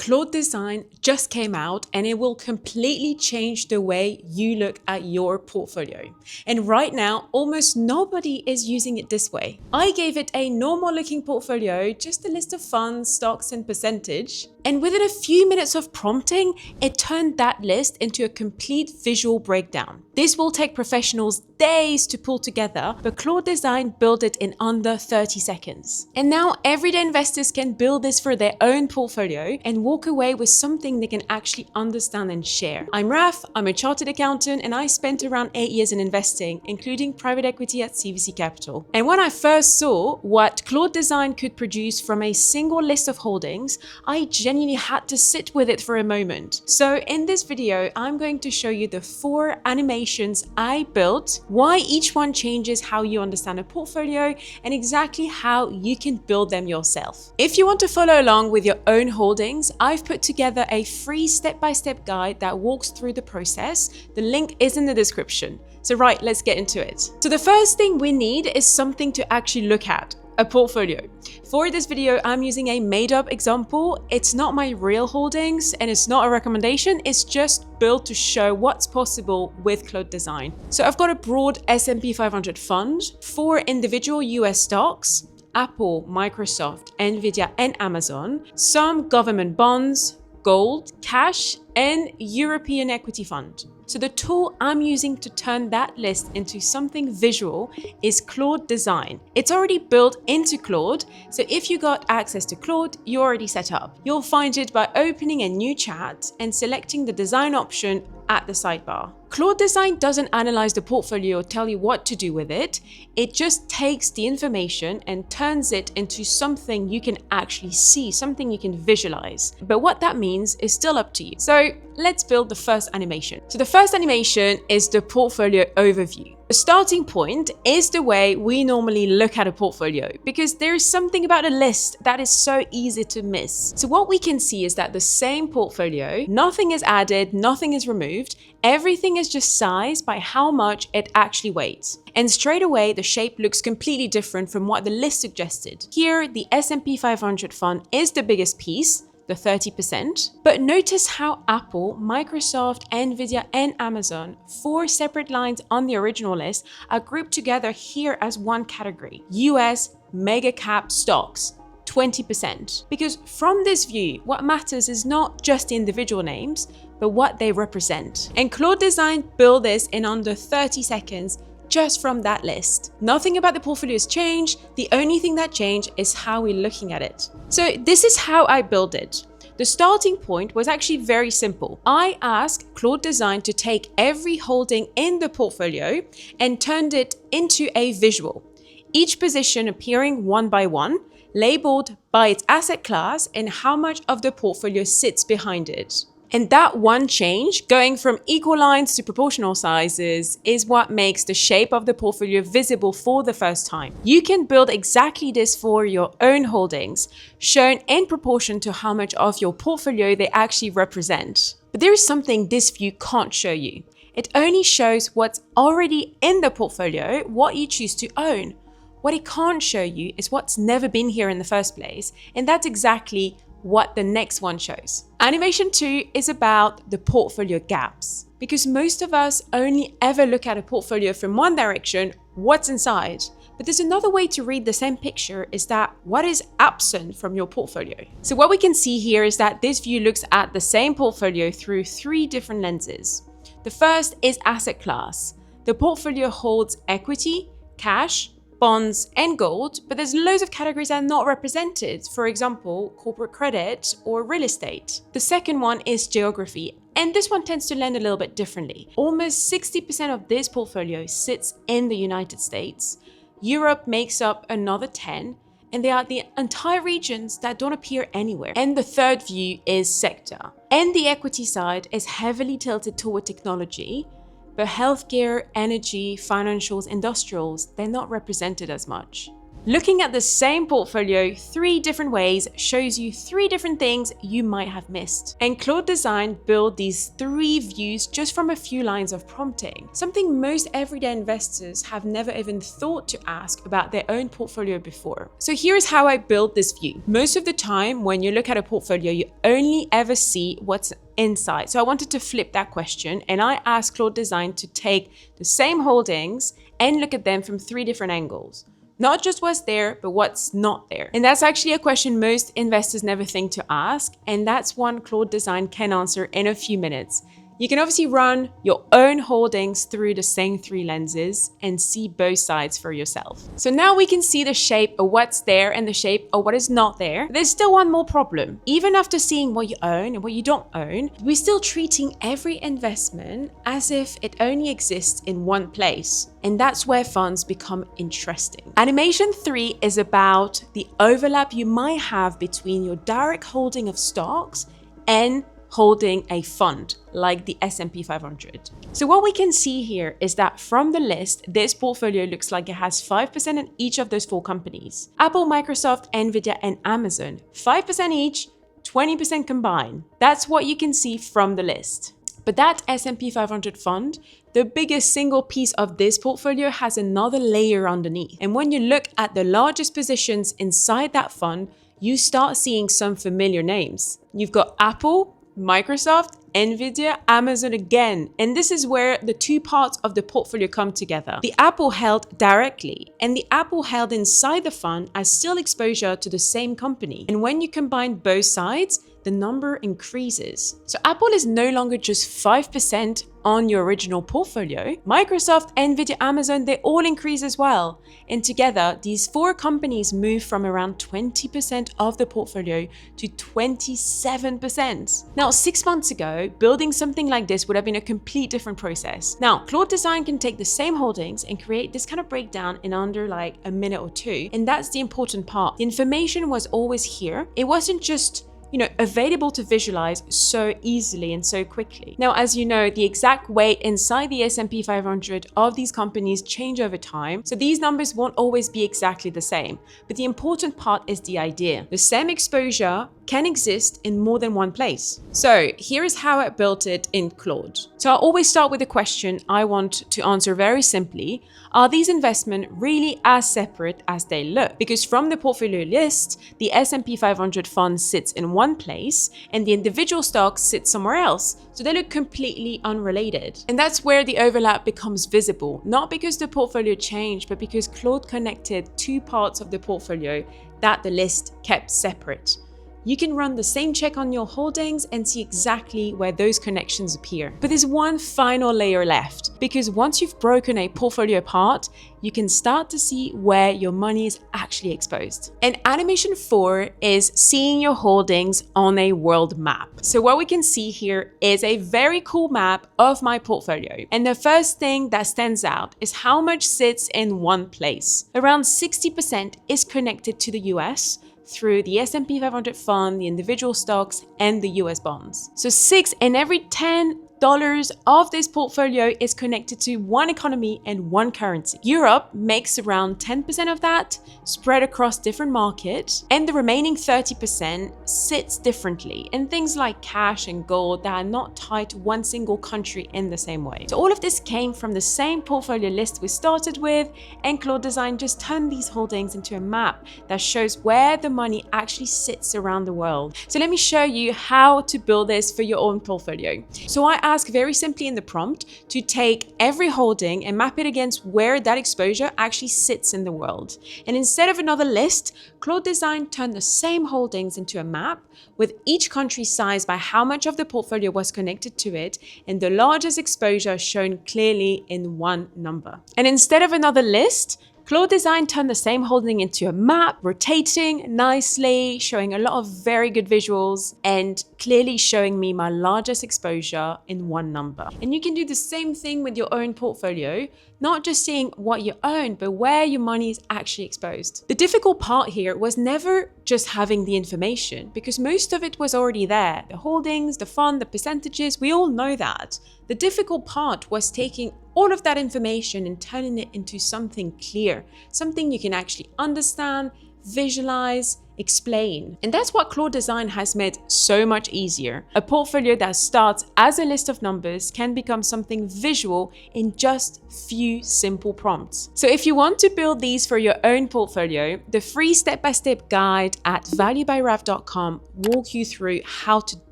Claude Design just came out and it will completely change the way you look at your portfolio. And right now, almost nobody is using it this way. I gave it a normal looking portfolio, just a list of funds, stocks, and percentage. And within a few minutes of prompting, it turned that list into a complete visual breakdown. This will take professionals days to pull together, but Claude Design built it in under 30 seconds. And now everyday investors can build this for their own portfolio and walk away with something they can actually understand and share. I'm Raph, I'm a chartered accountant, and I spent around 8 years in investing, including private equity at CVC Capital. And when I first saw what Claude Design could produce from a single list of holdings, I genuinely had to sit with it for a moment. So in this video, I'm going to show you the 4 animations I built, why each one changes how you understand a portfolio, and exactly how you can build them yourself. If you want to follow along with your own holdings, I've put together a free step-by-step guide that walks through the process. The link is in the description. So right, let's get into it. So the first thing we need is something to actually look at. A portfolio. For this video, I'm using a made-up example. It's not my real holdings and it's not a recommendation. It's just built to show what's possible with Claude Design. So I've got a broad S&P 500 fund, 4 individual US stocks, Apple, Microsoft, Nvidia, and Amazon, some government bonds, gold, cash, and European equity fund. So the tool I'm using to turn that list into something visual is Claude Design. It's already built into Claude, so if you got access to Claude, you're already set up. You'll find it by opening a new chat and selecting the design option at the sidebar. Claude Design doesn't analyze the portfolio or tell you what to do with it. It just takes the information and turns it into something you can actually see, something you can visualize. But what that means is still up to you. So let's build the first animation. So the first animation is the portfolio overview. The starting point is the way we normally look at a portfolio, because there is something about a list that is so easy to miss. So what we can see is that the same portfolio, nothing is added, nothing is removed, everything is just sized by how much it actually weighs. And straight away, the shape looks completely different from what the list suggested. Here, the S&P 500 fund is the biggest piece, the 30%. But notice how Apple, Microsoft, Nvidia, and Amazon, 4 separate lines on the original list, are grouped together here as one category: US mega cap stocks, 20%. Because from this view, what matters is not just the individual names, but what they represent. And Claude Design built this in under 30 seconds just from that list. Nothing about the portfolio has changed. The only thing that changed is how we're looking at it. So this is how I built it. The starting point was actually very simple. I asked Claude Design to take every holding in the portfolio and turned it into a visual. Each position appearing one by one, labeled by its asset class and how much of the portfolio sits behind it. And that one change, going from equal lines to proportional sizes, is what makes the shape of the portfolio visible for the first time. You can build exactly this for your own holdings, shown in proportion to how much of your portfolio they actually represent. But there is something this view can't show you. It only shows what's already in the portfolio, what you choose to own. What it can't show you is what's never been here in the first place, and that's exactly what the next one shows. Animation 2 is about the portfolio gaps, because most of us only ever look at a portfolio from one direction, what's inside. But there's another way to read the same picture, is that what is absent from your portfolio. So what we can see here is that this view looks at the same portfolio through 3 different lenses. The first is asset class. The portfolio holds equity, cash, bonds, and gold, but there's loads of categories that are not represented. For example, corporate credit or real estate. The second one is geography, and this one tends to lend a little bit differently. Almost 60% of this portfolio sits in the United States. Europe makes up another 10%, and there are the entire regions that don't appear anywhere. And the third view is sector. And the equity side is heavily tilted toward technology, but healthcare, energy, financials, industrials, they're not represented as much. Looking at the same portfolio 3 different ways shows you 3 different things you might have missed. And Claude Design built these 3 views just from a few lines of prompting, something most everyday investors have never even thought to ask about their own portfolio before. So here's how I built this view. Most of the time when you look at a portfolio, you only ever see what's inside. So I wanted to flip that question, and I asked Claude Design to take the same holdings and look at them from 3 different angles. Not just what's there, but what's not there. And that's actually a question most investors never think to ask, and that's one Claude Design can answer in a few minutes. You can obviously run your own holdings through the same 3 lenses and see both sides for yourself. So now we can see the shape of what's there and the shape of what is not there. There's still one more problem. Even after seeing what you own and what you don't own, we're still treating every investment as if it only exists in one place. And that's where funds become interesting. Animation 3 is about the overlap you might have between your direct holding of stocks and holding a fund like the S&P 500. So what we can see here is that from the list, this portfolio looks like it has 5% in each of those 4 companies. Apple, Microsoft, Nvidia, and Amazon, 5% each, 20% combined. That's what you can see from the list. But that S&P 500 fund, the biggest single piece of this portfolio, has another layer underneath. And when you look at the largest positions inside that fund, you start seeing some familiar names. You've got Apple, Microsoft, Nvidia, Amazon again. And this is where the 2 parts of the portfolio come together. The Apple held directly and the Apple held inside the fund as still exposure to the same company. And when you combine both sides, the number increases. So Apple is no longer just 5% on your original portfolio. Microsoft, Nvidia, Amazon, they all increase as well. And together, these 4 companies move from around 20% of the portfolio to 27%. Now, 6 months ago, building something like this would have been a complete different process. Now, Claude Design can take the same holdings and create this kind of breakdown in under like a minute or 2. And that's the important part. The information was always here. It wasn't just available to visualize so easily and so quickly. Now, as you know, the exact weight inside the S&P 500 of these companies change over time, so these numbers won't always be exactly the same. But the important part is the idea. The same exposure can exist in more than one place. So here is how I built it in Claude. So I always start with a question I want to answer very simply. Are these investments really as separate as they look? Because from the portfolio list, the S&P 500 fund sits in one place and the individual stocks sit somewhere else. So they look completely unrelated. And that's where the overlap becomes visible, not because the portfolio changed, but because Claude connected 2 parts of the portfolio that the list kept separate. You can run the same check on your holdings and see exactly where those connections appear. But there's one final layer left, because once you've broken a portfolio apart, you can start to see where your money is actually exposed. And animation 4 is seeing your holdings on a world map. So what we can see here is a very cool map of my portfolio. And the first thing that stands out is how much sits in one place. Around 60% is connected to the US, through the S&P 500 fund, the individual stocks, and the US bonds. So 6 in every 10 dollars of this portfolio is connected to one economy and one currency. Europe makes around 10% of that, spread across different markets, and the remaining 30% sits differently in things like cash and gold that are not tied to one single country in the same way. So all of this came from the same portfolio list we started with, and Claude Design just turned these holdings into a map that shows where the money actually sits around the world. So let me show you how to build this for your own portfolio. So I ask very simply in the prompt to take every holding and map it against where that exposure actually sits in the world. And instead of another list, Claude Design turned the same holdings into a map with each country sized by how much of the portfolio was connected to it and the largest exposure shown clearly in one number. And instead of another list, Claude Design turned the same holding into a map, rotating nicely, showing a lot of very good visuals, and clearly showing me my largest exposure in one number. And you can do the same thing with your own portfolio, not just seeing what you own, but where your money is actually exposed. The difficult part here was never just having the information, because most of it was already there. The holdings, the fund, the percentages, we all know that. The difficult part was taking all of that information and turning it into something clear, something you can actually understand, visualize, explain. And that's what Claude Design has made so much easier. A portfolio that starts as a list of numbers can become something visual in just few simple prompts. So if you want to build these for your own portfolio, the free step-by-step guide at valuebyraph.com walk you through how to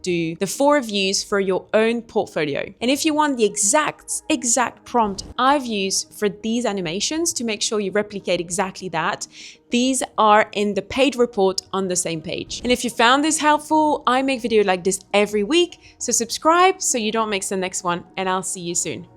do the 4 views for your own portfolio. And if you want the exact prompt I've used for these animations to make sure you replicate exactly that, these are in the paid report on the same page. And if you found this helpful, I make videos like this every week, so subscribe so you don't miss the next one, and I'll see you soon.